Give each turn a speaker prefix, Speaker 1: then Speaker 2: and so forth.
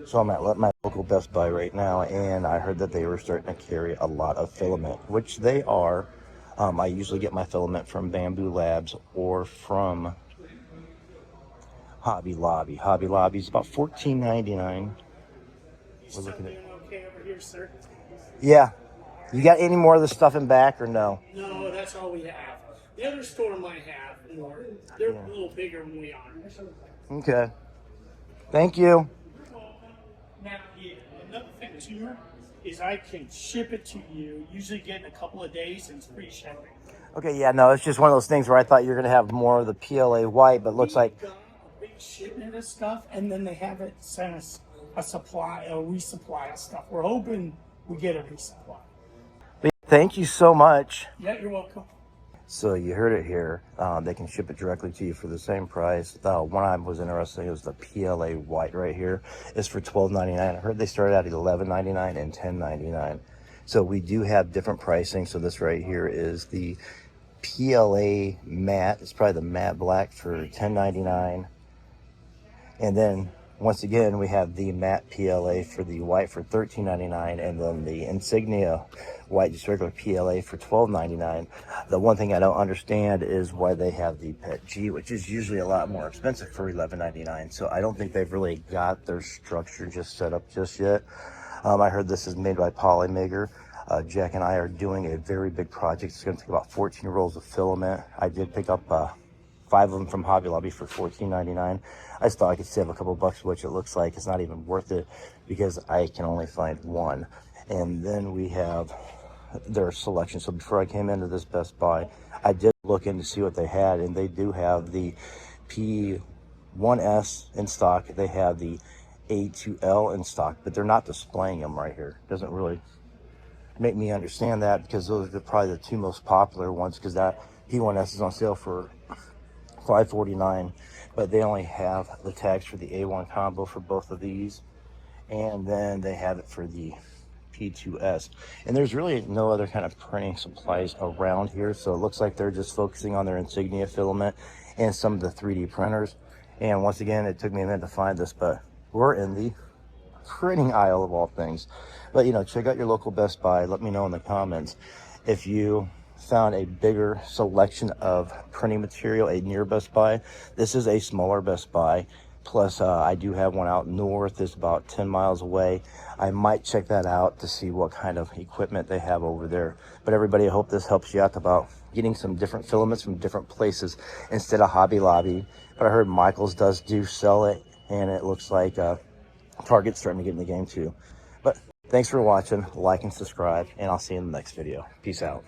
Speaker 1: So I'm at my local Best Buy right now, and I heard that they were starting to carry a lot of filament, which they are. I usually get my filament from Bambu Labs or from Hobby Lobby. Hobby Lobby is about $14.99.
Speaker 2: We're looking at okay over here, sir.
Speaker 1: Yeah. You got any more of the stuff in back or no?
Speaker 2: No, that's all we have. The other store might have more. They're a little bigger than we are.
Speaker 1: Okay. Thank you.
Speaker 2: Now, another thing too is I can ship it to you. Usually get in a couple of days, and it's free shipping.
Speaker 1: Okay, yeah, no, it's just one of those things where I thought you were going to have more of the PLA white, but looks like...
Speaker 2: Got a big shipment of stuff, and then they have it send us a resupply of stuff. We're hoping we get a resupply.
Speaker 1: Thank you so much.
Speaker 2: Yeah, you're welcome.
Speaker 1: So you heard it here. They can ship it directly to you for the same price. The one I was interested in was the PLA white right here. It's for $12.99. I heard they started at $11.99 and $10.99. So we do have different pricing. So this right here is the PLA matte. It's probably the matte black for $10.99. And then once again, we have the matte PLA for the white for $13.99, and then the Insignia white, just regular PLA for $12.99. The one thing I don't understand is why they have the PETG, which is usually a lot more expensive, for $11.99. So I don't think they've really got their structure just set up just yet. I heard this is made by Polymaker. Jack and I are doing a very big project. It's going to take about 14 rolls of filament. I did pick up 5 of them from Hobby Lobby for $14.99. I just thought I could save a couple bucks, which it looks like it's not even worth it because I can only find one. And then we have their selection. So before I came into this Best Buy, I did look in to see what they had, and they do have the P1S in stock. They have the A2L in stock, but they're not displaying them right here. Doesn't really make me understand that, because those are probably the two most popular ones, because that P1S is on sale for $5.49, but they only have the tags for the A1 combo for both of these, and then they have it for the P2S. And there's really no other kind of printing supplies around here, so it looks like they're just focusing on their Insignia filament and some of the 3D printers. And once again, it took me a minute to find this, but we're in the printing aisle of all things. But you know, check out your local Best Buy. Let me know in the comments if you found a bigger selection of printing material at near Best Buy. This is a smaller Best Buy. Plus, I do have one out north. It's about 10 miles away. I might check that out to see what kind of equipment they have over there. But everybody, I hope this helps you out about getting some different filaments from different places instead of Hobby Lobby. But I heard Michael's do sell it, and it looks like Target's starting to get in the game too. But thanks for watching. Like and subscribe, and I'll see you in the next video. Peace out.